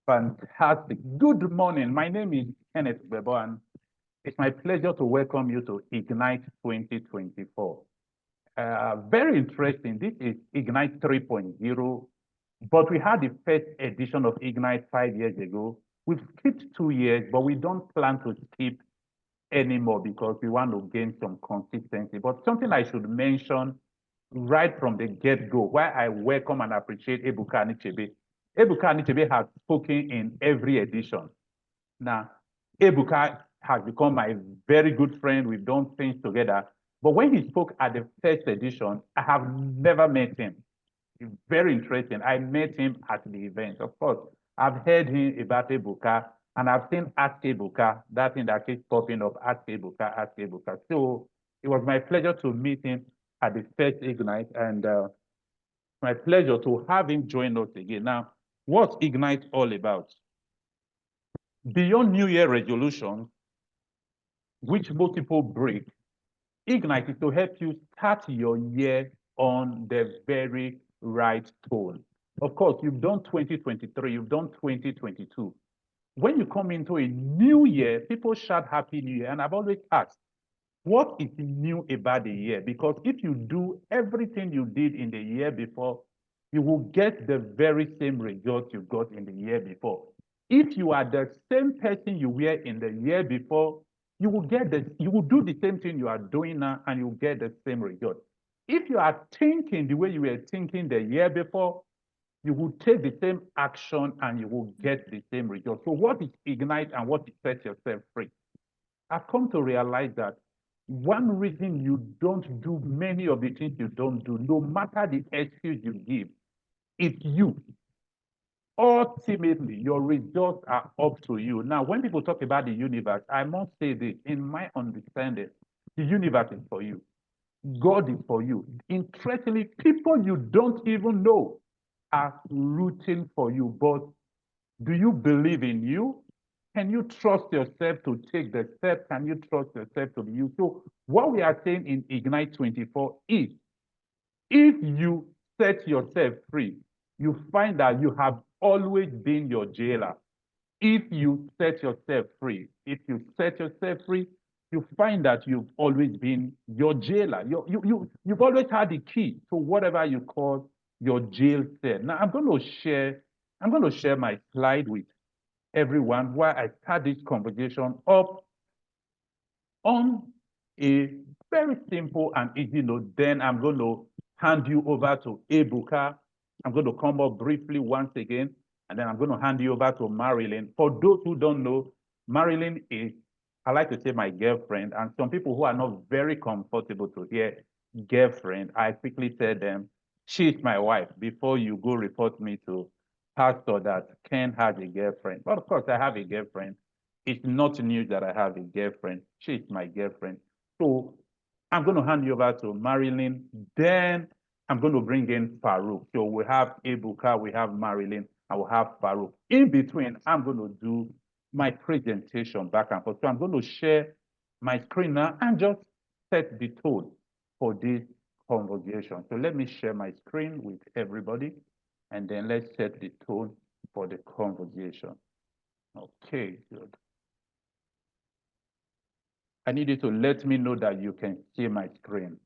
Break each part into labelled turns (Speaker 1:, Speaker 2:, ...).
Speaker 1: Fantastic. Good morning. My name is Kenneth Ogbebor, and it's my pleasure to welcome you to Ignite 2024. Very interesting. This is Ignite 3.0, but we had the first edition of Ignite 5 years ago. We've skipped 2 years, but we don't plan to skip anymore because we want to gain some consistency. But something I should mention right from the get-go, why I welcome and appreciate Ebuka Anichebe. Ebuka Anichebe has spoken in every edition. Now, Ebuka has become my very good friend. We've done things together. But when he spoke at the first edition, I have never met him. It's very interesting. I met him at the event. Of course, I've heard him about Ebuka, and I've seen Ask Ebuka, that thing that keeps popping up, Ask Ebuka, Ask Ebuka. So it was my pleasure to meet him at the first Ignite, and my pleasure to have him join us again. Now, what's Ignite all about? Beyond New Year resolutions, which most people break, Ignite is to help you start your year on the very right tone. Of course, you've done 2023, you've done 2022. When you come into a new year, people shout Happy New Year. And I've always asked, what is new about the year? Because if you do everything you did in the year before, you will get the very same results you got in the year before. If you are the same person you were in the year before, you will do the same thing you are doing now and you'll get the same result. If you are thinking the way you were thinking the year before, you will take the same action and you will get the same result. So what is Ignite and what is Set Yourself Free? I've come to realize that one reason you don't do many of the things you don't do, no matter the excuse you give, it's you. Ultimately, your results are up to you. Now, when people talk about the universe, I must say this, in my understanding, the universe is for you. God is for you. Interestingly, people you don't even know are rooting for you. But do you believe in you? Can you trust yourself to take the step? Can you trust yourself to be you? So what we are saying in Ignite 24 is, if you set yourself free, you find that you have always been your jailer. If you set yourself free, you find that you've always been your jailer. You've always had the key to whatever you call your jail cell. Now I'm going to share my slide with everyone while I start this conversation up on a very simple and easy note. Then I'm going to hand you over to Ebuka. I'm going to come up briefly once again, and then I'm going to hand you over to Marilyn. For those who don't know, Marilyn is, I like to say, my girlfriend, and some people who are not very comfortable to hear girlfriend, I quickly tell them, she's my wife, before you go report me to pastor that Ken has a girlfriend. But of course, I have a girlfriend. It's not news that I have a girlfriend. She's my girlfriend. So I'm going to hand you over to Marilyn. Then I'm going to bring in Farouk. So we have Ebuka, we have Marilyn, and we have Farouk. In between, I'm going to do my presentation back and forth. So I'm going to share my screen now and just set the tone for this conversation. So let me share my screen with everybody, and then let's set the tone for the conversation. Okay, good. I need you to let me know that you can see my screen.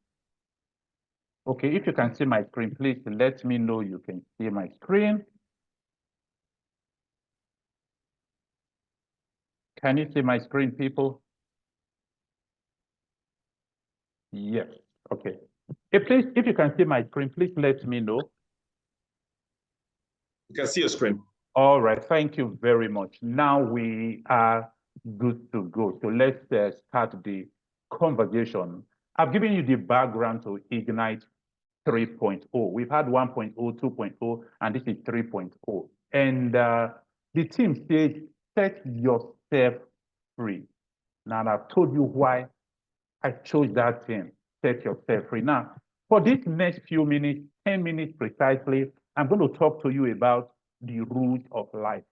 Speaker 1: Okay, if you can see my screen, please let me know you can see my screen. Can you see my screen, people? Yes, okay. If you can see my screen, please let me know.
Speaker 2: You can see your screen.
Speaker 1: All right, thank you very much. Now we are good to go. So let's start the conversation. I've given you the background to Ignite 3.0. We've had 1.0, 2.0, and this is 3.0. And the team says, set yourself free. Now, I've told you why I chose that thing, set yourself free. Now, for this next few minutes, 10 minutes precisely, I'm going to talk to you about the rules of life.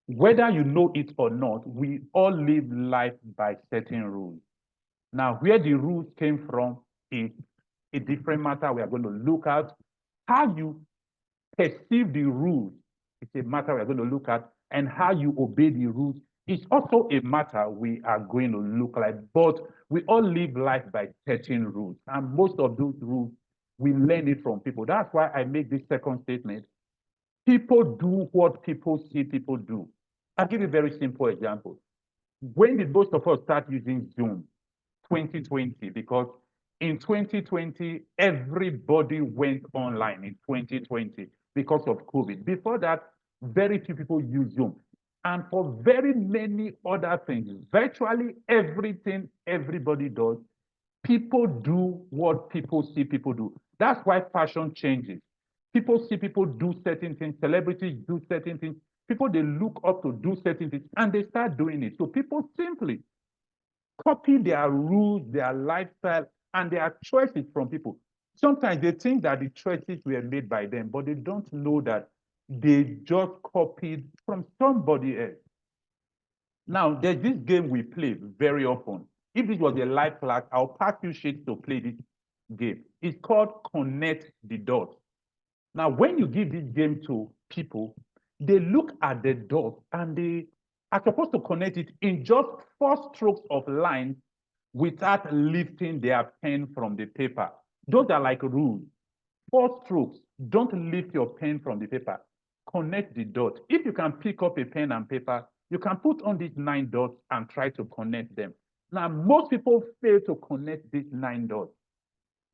Speaker 1: Whether you know it or not, we all live life by certain rules. Now, where the rules came from is a different matter we are going to look at. How you perceive the rules is a matter we are going to look at. and how you obey the rules is also a matter we are going to look like. But we all live life by certain rules, and most of those rules we learn it from people. That's why I make this second statement. People do what people see people do. I'll give you a very simple example. When did most of us start using Zoom? 2020, because in 2020, everybody went online in 2020 because of COVID. Before that, very few people use Zoom. And for very many other things, virtually everything everybody does, people do what people see people do. That's why fashion changes. People see people do certain things, celebrities do certain things, people they look up to do certain things, and they start doing it. So people simply copy their rules, their lifestyle, and their choices from people. Sometimes they think that the choices were made by them, but they don't know that they just copied from somebody else. Now, there's this game we play very often. If this was a live class, I'll pass you sheets to play this game. It's called Connect the Dots. Now, when you give this game to people, they look at the dots and they are supposed to connect it in just 4 strokes of lines without lifting their pen from the paper. Those are like rules. 4 strokes. Don't lift your pen from the paper. Connect the dots. If you can pick up a pen and paper, you can put on these 9 dots and try to connect them. Now, most people fail to connect these 9 dots.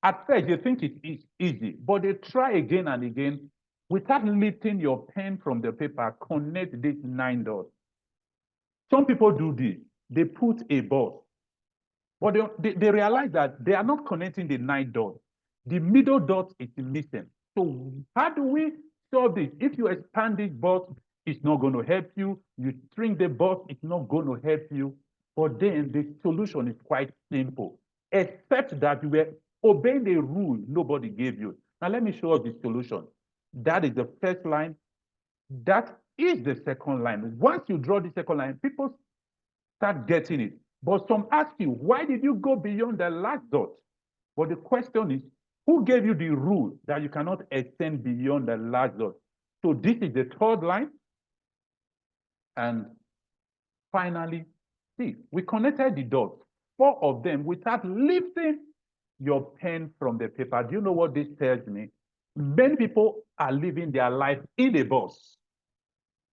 Speaker 1: At first, they think it is easy, but they try again and again without lifting your pen from the paper, connect these 9 dots. Some people do this. They put a bus, but they realize that they are not connecting the 9 dots. The middle dot is missing. So how do we solve this? If you expand this bus, it's not going to help you. You shrink the bus, it's not going to help you. But then the solution is quite simple, except that you were obeying the rule nobody gave you. Now let me show you the solution. That is the first line. That is the second line. Once you draw the second line, people start getting it. But some ask you, why did you go beyond the last dot? But the question is, who gave you the rule that you cannot extend beyond the last dot? So this is the third line. And finally, see, we connected the dots, 4 of them, without lifting your pen from the paper. Do you know what this tells me? Many people are living their life in a bus.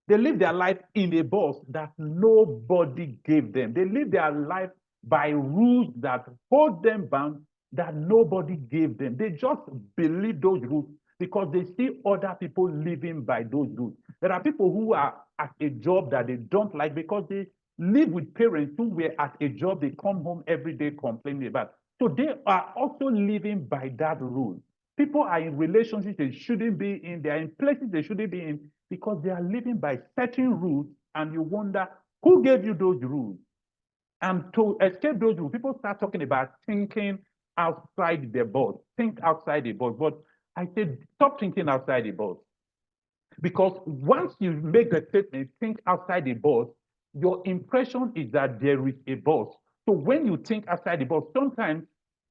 Speaker 1: They live their life in a bus that nobody gave them. They live their life by rules that hold them bound that nobody gave them. They just believe those rules because they see other people living by those rules. There are people who are at a job that they don't like because they live with parents who were at a job they come home every day complaining about. So they are also living by that rule. People are in relationships they shouldn't be in. They are in places they shouldn't be in because they are living by certain rules, and you wonder, who gave you those rules? And to escape those rules, people start talking about thinking outside the box. Think outside the box. But I said, stop thinking outside the box. Because once you make the statement, think outside the box, your impression is that there is a box. So when you think outside the box, sometimes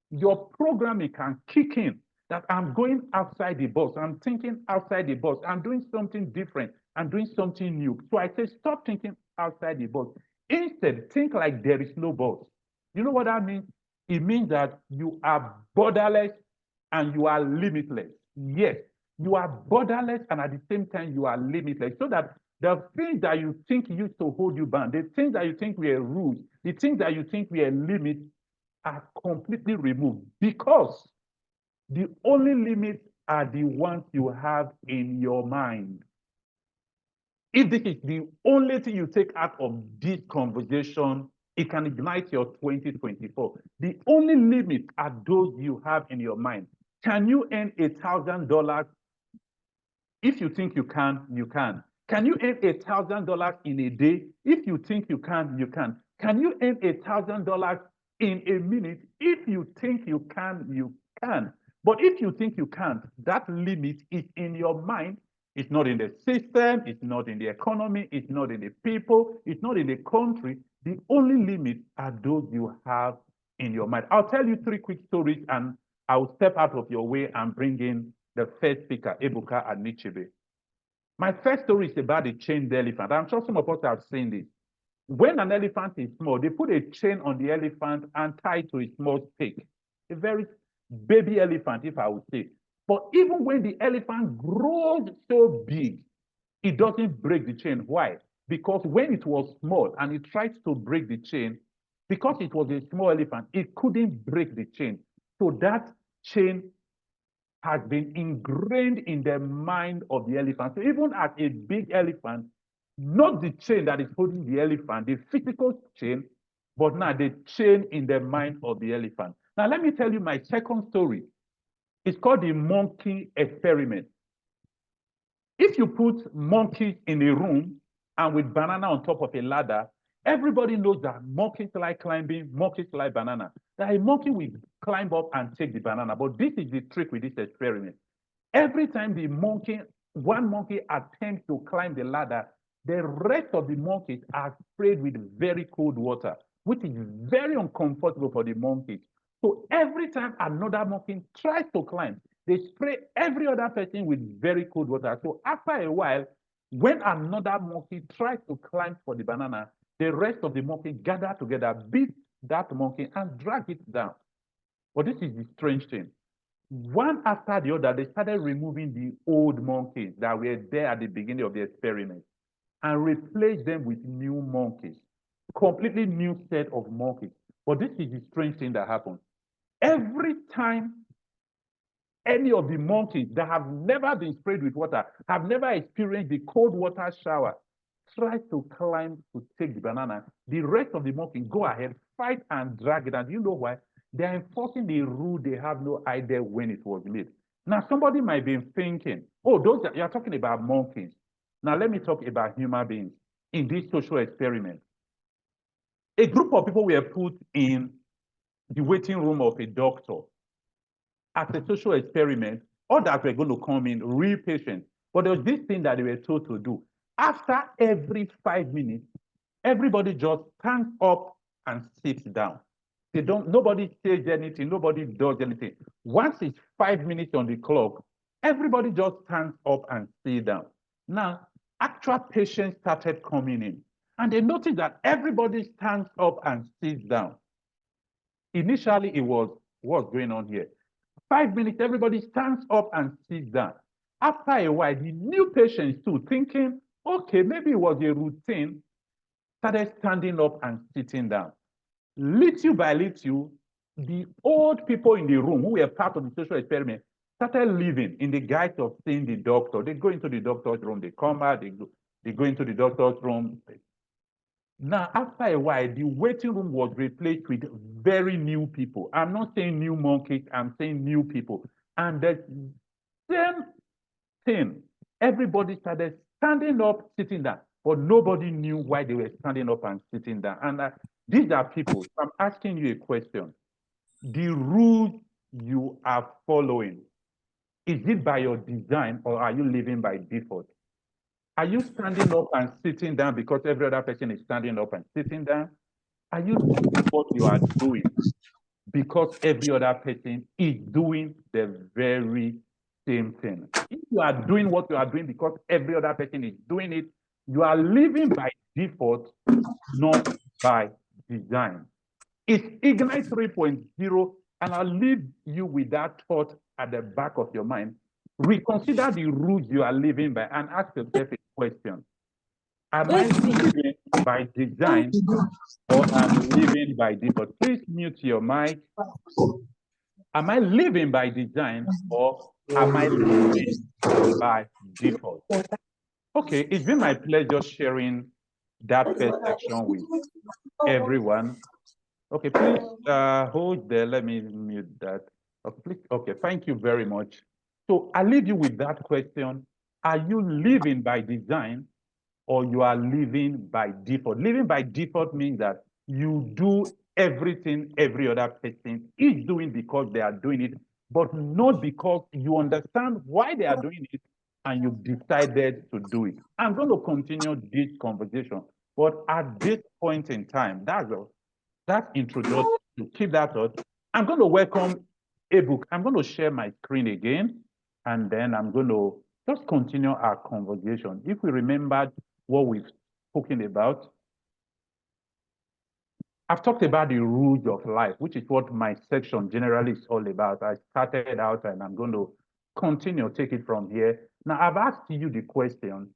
Speaker 1: your programming can kick in that I'm going outside the box. I'm thinking outside the box. I'm doing something different. I'm doing something new. So I say, stop thinking outside the box. Instead, think like there is no box. You know what that means? It means that you are borderless and you are limitless. Yes, you are borderless and at the same time you are limitless. So that the things that you think used to hold you bound, the things that you think were rules, the things that you think were limits are completely removed because the only limits are the ones you have in your mind. If this is the only thing you take out of this conversation, it can ignite your 2024. The only limits are those you have in your mind. Can you earn $1,000? If you think you can, you can. Can you earn $1,000 in a day? If you think you can, you can. Can you earn $1,000 in a minute? If you think you can, you can. But if you think you can't, that limit is in your mind. It's not in the system. It's not in the economy. It's not in the people. It's not in the country. The only limits are those you have in your mind. I'll tell you 3 quick stories and I'll step out of your way and bring in the first speaker, Ebuka Anichebe. My first story is about the chained elephant. I'm sure some of us have seen this. When an elephant is small, they put a chain on the elephant and tie it to a small stick. A very baby elephant, if I would say. But even when the elephant grows so big, it doesn't break the chain. Why? Because when it was small and it tried to break the chain, because it was a small elephant, it couldn't break the chain. So that chain has been ingrained in the mind of the elephant. So even as a big elephant, not the chain that is holding the elephant, the physical chain, but now the chain in the mind of the elephant. Now, let me tell you my second story. It's called the monkey experiment. If you put monkeys in a room and with banana on top of a ladder, everybody knows that monkeys like climbing, monkeys like banana. That a monkey will climb up and take the banana. But this is the trick with this experiment. Every time one monkey attempts to climb the ladder, the rest of the monkeys are sprayed with very cold water, which is very uncomfortable for the monkeys. So every time another monkey tries to climb, they spray every other person with very cold water. So after a while, when another monkey tries to climb for the banana, the rest of the monkey gather together, beat that monkey and drag it down. But this is the strange thing. One after the other, they started removing the old monkeys that were there at the beginning of the experiment and replaced them with new monkeys, completely new set of monkeys. But this is the strange thing that happens. Every time any of the monkeys that have never been sprayed with water, have never experienced the cold water shower, try to climb to take the banana, the rest of the monkeys go ahead, fight and drag it. And you know why? They are enforcing the rule they have no idea when it was made. Now, somebody might be thinking, oh, you're talking about monkeys. Now, let me talk about human beings in this social experiment. A group of people were put in the waiting room of a doctor as a social experiment. Others were going to come in, real patients. But there was this thing that they were told to do. After every 5 minutes, everybody just stands up and sits down. Nobody says anything, nobody does anything. Once it's 5 minutes on the clock, everybody just stands up and sits down. Now, actual patients started coming in, and they noticed that everybody stands up and sits down. Initially, it was what's going on here. 5 minutes, everybody stands up and sits down. After a while, the new patients too, thinking, okay, maybe it was a routine, started standing up and sitting down. Little by little, the old people in the room who were part of the social experiment started living in the guise of seeing the doctor. They go into the doctor's room, they come out, they go into the doctor's room. Now, after a while, the waiting room was replaced with very new people. I'm not saying new monkeys, I'm saying new people. And the same thing, everybody started standing up, sitting down, but nobody knew why they were standing up and sitting down. And these are people. So I'm asking you a question. The rules you are following, is it by your design or are you living by default? Are you standing up and sitting down because every other person is standing up and sitting down? Are you doing what you are doing because every other person is doing the very same thing? If you are doing what you are doing because every other person is doing it, you are living by default, not by design. It's Ignite 3.0, and I'll leave you with that thought at the back of your mind. Reconsider the rules you are living by and ask yourself a question. Am I living by design or am I living by default? Please mute your mic. Am I living by design or am I living by default? Okay, it's been my pleasure sharing that first section with everyone. Okay, please hold there. Let me mute that. Okay, please. Okay, thank you very much. So I leave you with that question. Are you living by design or you are living by default? Living by default means that you do everything every other person is doing because they are doing it, but not because you understand why they are doing it and you've decided to do it. I'm going to continue this conversation, but at this point in time, that's all. That introduction, to keep that thought, I'm going to welcome a book. I'm going to share my screen again, and then I'm going to just continue our conversation. If we remembered what we've spoken about, I've talked about the rules of life, which is what my section generally is all about. I started out and I'm going to continue, take it from here. Now, I've asked you the question,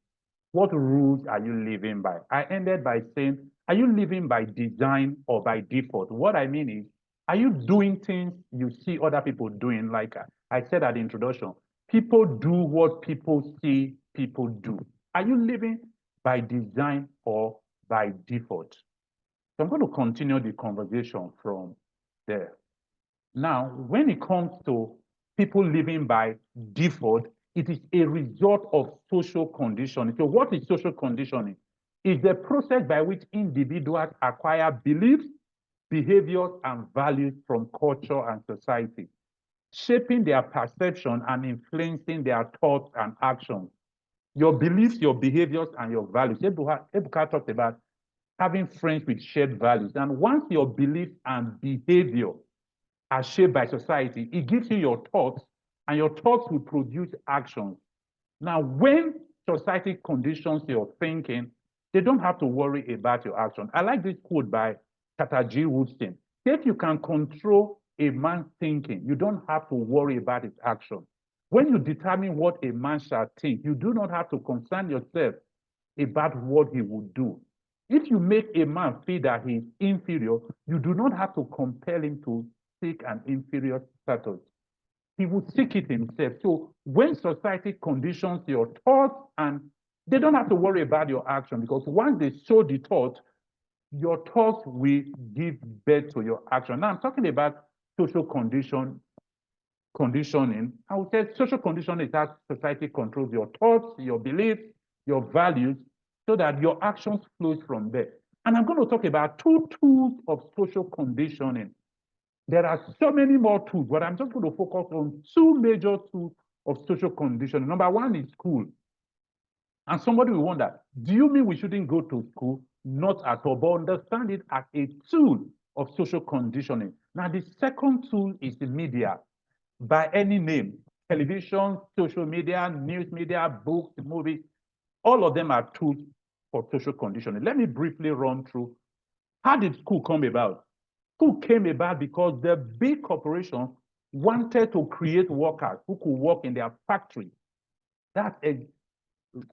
Speaker 1: what rules are you living by? I ended by saying, are you living by design or by default? What I mean is, are you doing things you see other people doing? Like I said at the introduction, people do what people see people do. Are you living by design or by default? So I'm going to continue the conversation from there. Now, when it comes to people living by default, it is a result of social conditioning. So what is social conditioning? It's the process by which individuals acquire beliefs, behaviors, and values from culture and society, shaping their perception and influencing their thoughts and actions. Your beliefs, your behaviors, and your values. Ebuka talked about having friends with shared values. And once your beliefs and behavior are shaped by society, it gives you your thoughts, and your thoughts will produce actions. Now, when society conditions your thinking, they don't have to worry about your action. I like this quote by Kataji Woodson. If you can control a man's thinking, you don't have to worry about his action. When you determine what a man shall think, you do not have to concern yourself about what he would do. If you make a man feel that he is inferior, you do not have to compel him to seek an inferior status. He will seek it himself. So when society conditions your thoughts, and they don't have to worry about your action, because once they sow the thought, your thoughts will give birth to your action. Now I'm talking about social conditioning. I would say social conditioning is how society controls your thoughts, your beliefs, your values, so that your actions flow from there. And I'm going to talk about two tools of social conditioning. There are so many more tools, but I'm just going to focus on two major tools of social conditioning. Number one is school. And somebody will wonder, do you mean we shouldn't go to school? Not at all, but understand it as a tool of social conditioning. Now, the second tool is the media, by any name: television, social media, news media, books, movies. All of them are tools for social conditioning. Let me briefly run through. How did school come about? School came about because the big corporations wanted to create workers who could work in their factory. That's a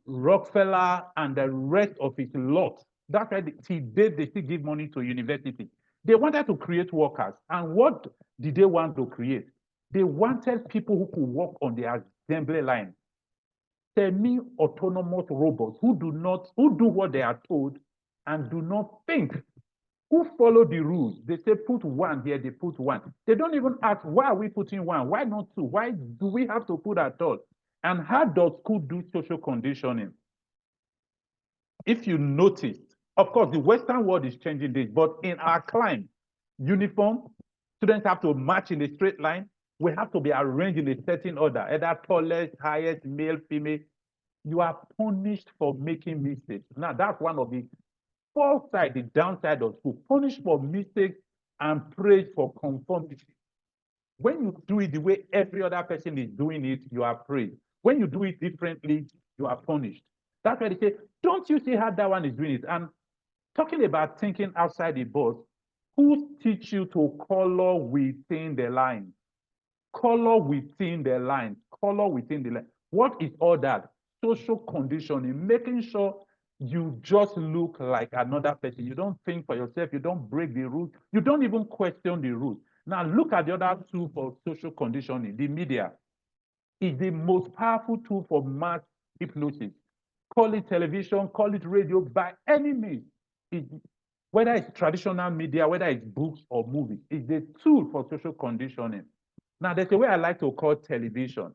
Speaker 1: Rockefeller and the rest of his lot. That's why they still give money to university. They wanted to create workers. And what did they want to create? They wanted people who could work on the assembly line, semi-autonomous robots who do what they are told and do not think, who follow the rules. They say put one here, they put one. They don't even ask, why are we putting one? Why not two? Why do we have to put at all? And how does school do social conditioning? If you notice, of course, the Western world is changing this, but in our climate, uniform, students have to march in a straight line. We have to be arranged in a certain order, either tallest, highest, male, female. You are punished for making mistakes. Now, that's one of the false side, the downside of school. Punished for mistakes and praised for conformity. When you do it the way every other person is doing it, you are praised. When you do it differently, you are punished. That's why they say, don't you see how that one is doing it? And talking about thinking outside the box, who teach you to color within the lines? Color within the lines. Color within the lines. What is all that? Social conditioning, making sure you just look like another person. You don't think for yourself. You don't break the rules. You don't even question the rules. Now, look at the other tool for social conditioning. The media is the most powerful tool for mass hypnosis. Call it television, call it radio, by any means. Whether it's traditional media, whether it's books or movies, it's the tool for social conditioning. Now, there's a way I like to call television,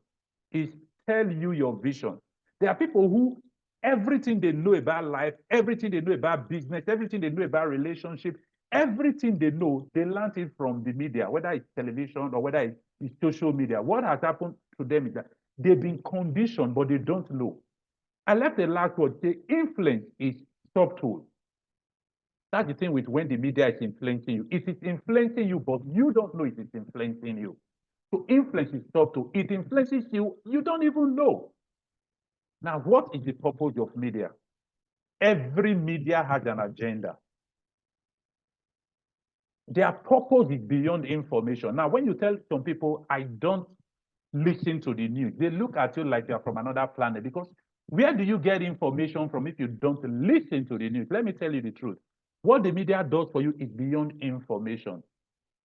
Speaker 1: is tell you your vision. There are people who everything they know about life, everything they know about business, everything they know about relationship, everything they know, they learned it from the media, whether it's television or whether it's social media. What has happened to them is that they've been conditioned, but they don't know. I left the last word, say influence is subtle. That's the thing with when the media is influencing you. It is influencing you, but you don't know it is influencing you. So influence is subtle. It influences you, you don't even know. Now, what is the purpose of media? Every media has an agenda. Their purpose is beyond information. Now, when you tell some people, I don't listen to the news, they look at you like you're from another planet, because where do you get information from if you don't listen to the news? Let me tell you the truth. What the media does for you is beyond information.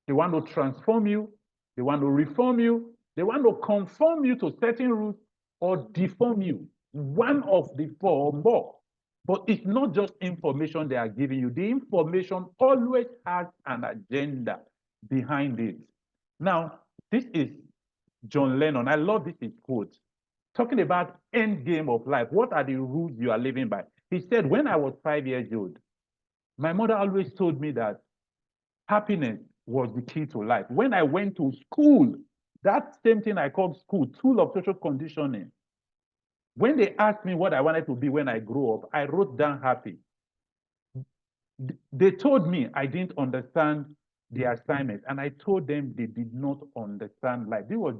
Speaker 1: They want to transform you, they want to reform you, they want to conform you to certain rules or deform you. One of the four or more. But it's not just information they are giving you. The information always has an agenda behind it. Now, this is John Lennon. I love this quote. Talking about end game of life. What are the rules you are living by? He said, when I was 5 years old, my mother always told me that happiness was the key to life. When I went to school, that same thing I called school, tool of social conditioning. When they asked me what I wanted to be when I grew up, I wrote down happy. They told me I didn't understand the assignment, and I told them they did not understand life. This was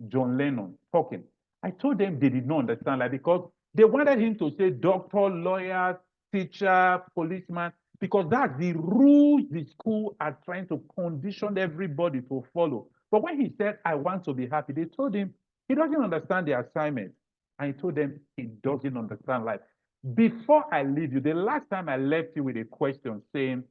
Speaker 1: John Lennon talking. I told them they did not understand life because they wanted him to say doctor, lawyer, teacher, policeman, because that's the rules the school are trying to condition everybody to follow. But when he said, I want to be happy, they told him he doesn't understand the assignment. And he told them he doesn't understand life. Before I leave you, the last time I left you with a question saying,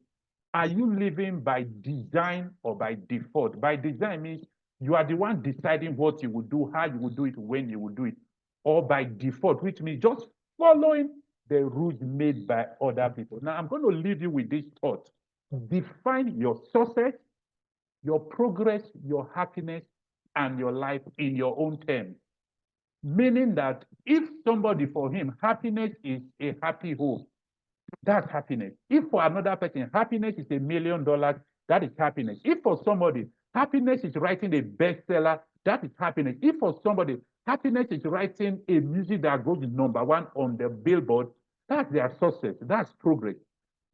Speaker 1: are you living by design or by default? By design means you are the one deciding what you will do, how you will do it, when you will do it. Or by default, which means just following the rules made by other people. Now, I'm going to leave you with this thought. Define your success, your progress, your happiness, and your life in your own terms. Meaning that if somebody, for him, happiness is a happy home, that's happiness. If for another person, happiness is $1 million, that is happiness. If for somebody, happiness is writing a bestseller, that is happiness. If for somebody, happiness is writing a music that goes #1 on the billboard, that's their success, that's progress.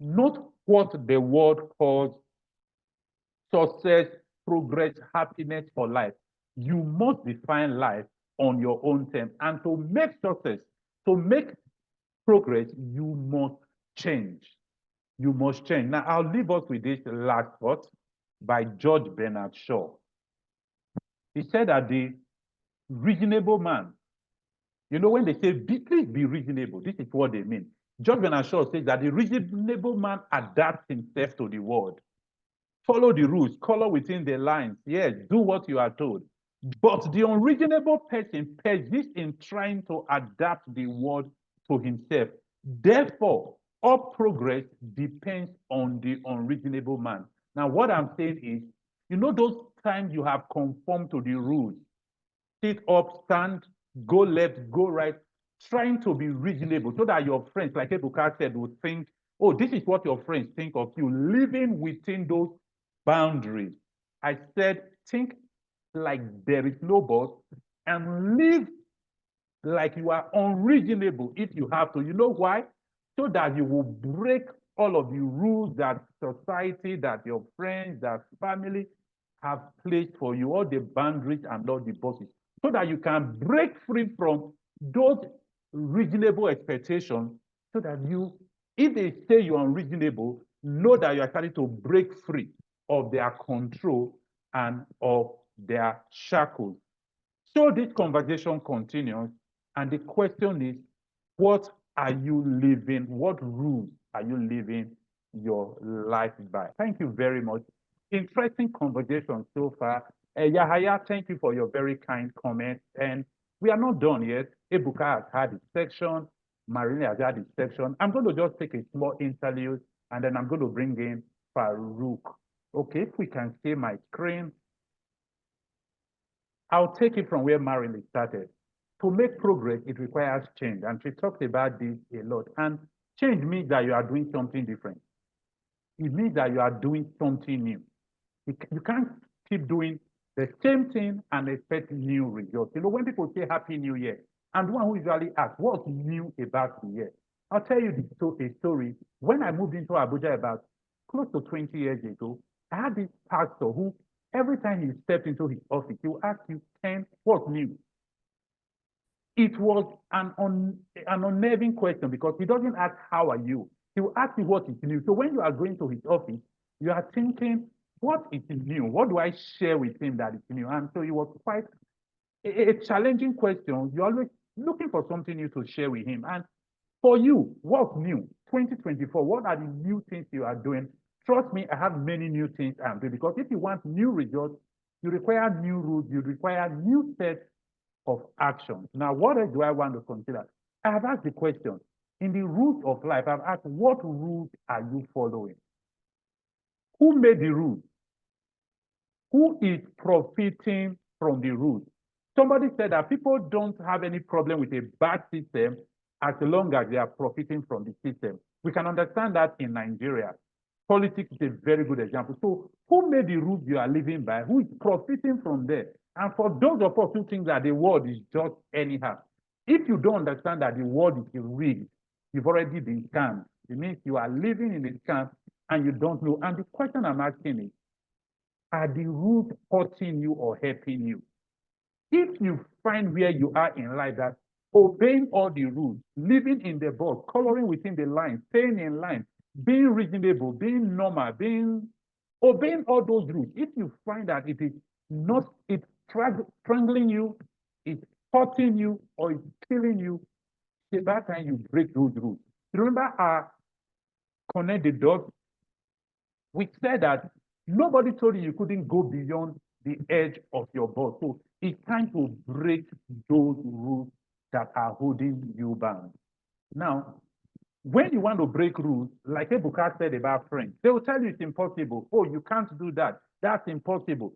Speaker 1: Not what the world calls success, progress, happiness, or life. You must define life on your own terms. And to make success, to make progress, you must change. You must change. Now, I'll leave us with this last thought by George Bernard Shaw. He said that the reasonable man, you know, when they say, please be reasonable, this is what they mean. George Bernard Shaw says that the reasonable man adapts himself to the world. Follow the rules, color within the lines. Yes, do what you are told. But the unreasonable person persists in trying to adapt the world to himself. Therefore, all progress depends on the unreasonable man. Now, what I'm saying is, you know, those times you have conformed to the rules, sit up, stand, go left, go right, trying to be reasonable so that your friends, like Ebuka said, would think, oh, this is what your friends think of you, living within those boundaries. I said, think like there is no boss and live like you are unreasonable if you have to. You know why? So that you will break all of the rules that society, that your friends, that family have placed for you, all the boundaries and all the bosses, so that you can break free from those reasonable expectations, so that you, if they say you're unreasonable, know that you are starting to break free of their control and of their shackles. So this conversation continues, and the question is, what are you living? What rules are you living your life by? Thank you very much. Interesting conversation so far. Yahaya, thank you for your very kind comments. And we are not done yet. Ebuka has had his section. Marini has had his section. I'm going to just take a small interlude, and then I'm going to bring in Farouk. Okay, if we can see my screen. I'll take it from where Marilyn started. To make progress, it requires change. And she talked about this a lot. And change means that you are doing something different. It means that you are doing something new. You can't keep doing the same thing and expect new results. You know, when people say Happy New Year, I'm the one who usually asks, what's new about the year? I'll tell you a story. When I moved into Abuja about close to 20 years ago, I had this pastor who, every time he stepped into his office, he will ask you, Ken, what's new? It was an unnerving question because he doesn't ask, how are you? He will ask you what is new. So when you are going to his office, you are thinking, what is new? What do I share with him that is new? And so it was quite a challenging question. You're always looking for something new to share with him. And for you, what's new? 2024, what are the new things you are doing? Trust me, I have many new things I'm doing because if you want new results, you require new rules, you require new sets of actions. Now, what else do I want to consider? I have asked the question, in the rules of life, I've asked, what rules are you following? Who made the rules? Who is profiting from the rules? Somebody said that people don't have any problem with a bad system as long as they are profiting from the system. We can understand that in Nigeria. Politics is a very good example. So who made the rules you are living by? Who is profiting from there? And for those of us who think that the world is just anyhow, if you don't understand that the world is rigged, you've already been scammed. It means you are living in a scam and you don't know. And the question I'm asking is, are the rules hurting you or helping you? If you find where you are in life that obeying all the rules, living in the box, coloring within the line, staying in line, being reasonable, being normal, obeying all those rules, if you find that it is not, it's strangling you, it's hurting you, or it's killing you, it's that time you break those rules. Remember our connect the dots? We said that nobody told you you couldn't go beyond the edge of your boat. So it's time to break those rules that are holding you bound. Now, when you want to break rules, like Ebuka said about friends, they will tell you it's impossible. Oh, you can't do that. That's impossible.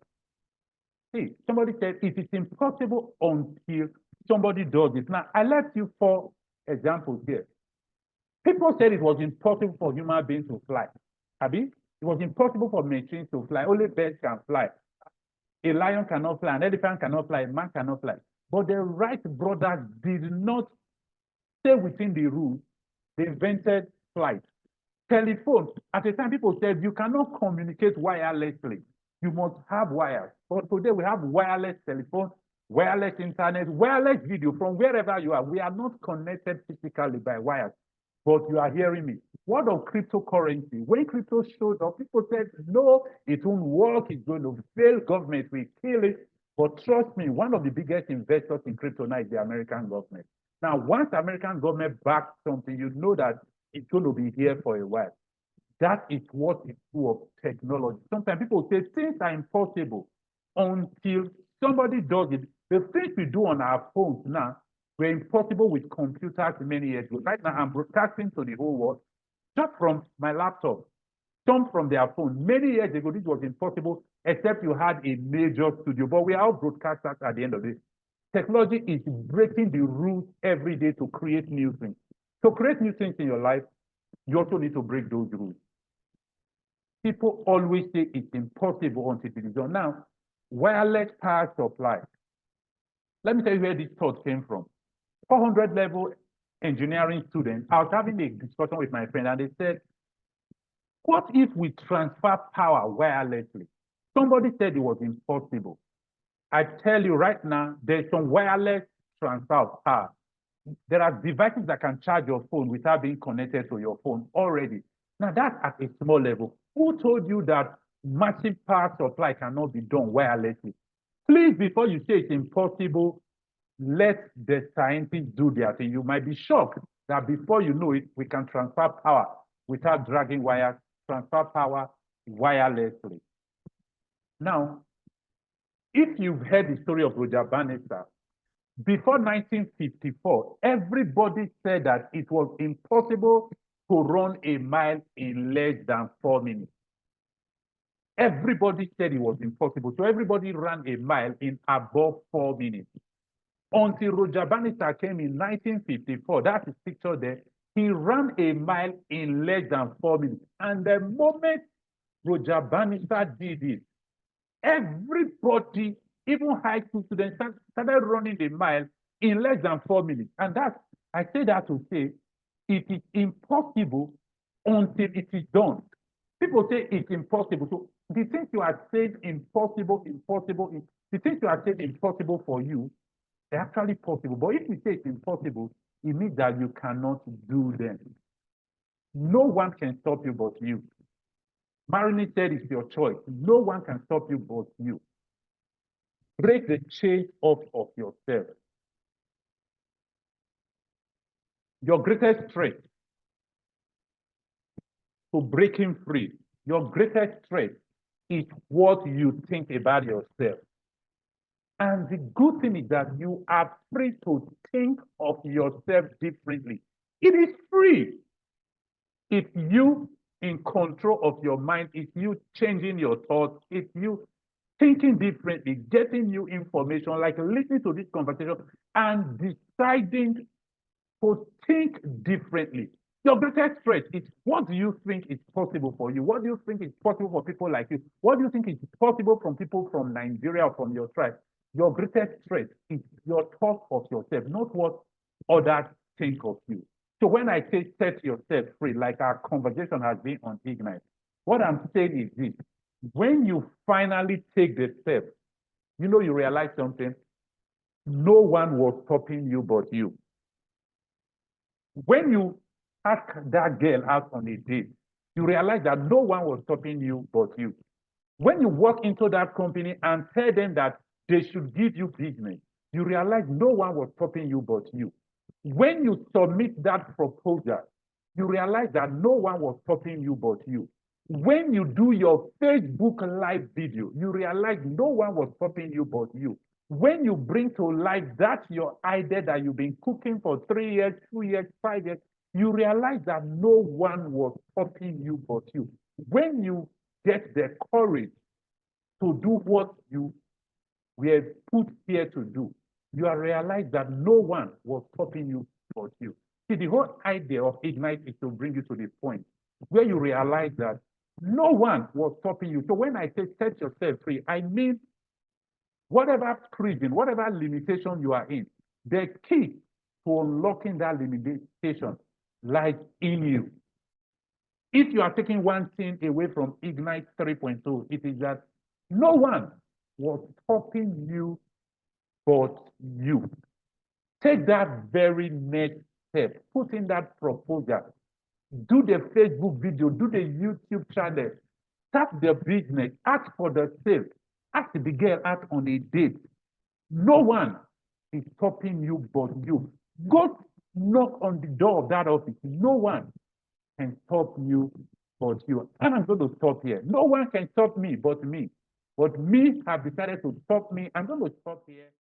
Speaker 1: See, somebody said it is impossible until somebody does it. Now, I left you 4 examples here. People said it was impossible for human beings to fly. Abi? It was impossible for machines to fly. Only birds can fly. A lion cannot fly, an elephant cannot fly, a man cannot fly. But the Wright brothers did not stay within the rules. They invented flight. Telephone. At the time, people said you cannot communicate wirelessly. You must have wires. But today we have wireless telephone, wireless internet, wireless video from wherever you are. We are not connected physically by wires. But you are hearing me. What of cryptocurrency? When crypto showed up, people said, no, it won't work. It's going to fail. Government will kill it. But trust me, one of the biggest investors in crypto now is the American government. Now, once the American government backs something, you know that it's going to be here for a while. That is what is true of technology. Sometimes people say things are impossible until somebody does it. The things we do on our phones now were impossible with computers many years ago. Right now, I'm broadcasting to the whole world just from my laptop, some from their phone. Many years ago, this was impossible, except you had a major studio. But we are all broadcasters at the end of it. Technology is breaking the rules every day to create new things. To create new things in your life, you also need to break those rules. People always say it's impossible until it is done. Now, wireless power supply. Let me tell you where this thought came from. 400 level engineering students, I was having a discussion with my friend and they said, what if we transfer power wirelessly? Somebody said it was impossible. I tell you right now, there's some wireless transfer of power. There are devices that can charge your phone without being connected to your phone already. Now that's at a small level. Who told you that massive power supply cannot be done wirelessly? Please, before you say it's impossible, let the scientists do their thing. You might be shocked that before you know it, we can transfer power without dragging wires, transfer power wirelessly. Now, if you've heard the story of Roger Bannister, before 1954, everybody said that it was impossible to run a mile in less than 4 minutes. Everybody said it was impossible. So everybody ran a mile in above 4 minutes. Until Roger Bannister came in 1954, that is pictured there, he ran a mile in less than 4 minutes. And the moment Roger Bannister did it, everybody, even high school students, started running the mile in less than 4 minutes. And that, I say that to say, it is impossible until it is done. People say it's impossible. So the things you are saying impossible, the things you are saying impossible for you, They're actually possible. But if you say it's impossible, it means that you cannot do them. No one can stop you but you. Marini said it's your choice. No one can stop you but you. Break the chain off of yourself. Your greatest threat to breaking free, your greatest threat is what you think about yourself. And the good thing is that you are free to think of yourself differently. It is free. It's you in control of your mind. It's you changing your thoughts. It's you thinking differently, getting new information, like listening to this conversation and deciding to think differently. Your greatest threat is what do you think is possible for you? What do you think is possible for people like you? What do you think is possible from people from Nigeria or from your tribe? Your greatest threat is your thought of yourself, not what others think of you. So when I say set yourself free, like our conversation has been on Ignite, what I'm saying is this. When you finally take the step, you realize something. No one was stopping you but you. When you ask that girl out on a date, you realize that no one was stopping you but you. When you walk into that company and tell them that they should give you business, you realize no one was stopping you but you. When you submit that proposal, you realize that no one was stopping you but you. When you do your Facebook live video, you realize no one was stopping you but you. When you bring to life that your idea that you've been cooking for 3 years, 2 years, 5 years, you realize that no one was stopping you but you. When you get the courage to do what you were put here to do, you realize that no one was stopping you but you. See, the whole idea of Ignite is to bring you to the point where you realize that no one was stopping you. So when I say set yourself free, I mean whatever prison, whatever limitation you are in, the key to unlocking that limitation lies in you. If you are taking one thing away from Ignite 3.0, it is that no one was stopping you but you. Take that very next step, put in that proposal, do the Facebook video, do the YouTube channel, start the business, ask for the sale, ask the girl out on a date. No one is stopping you but you. Go knock on the door of that office. No one can stop you but you. And I'm going to stop here. No one can stop me but me. But me have decided to stop me. I'm going to stop here.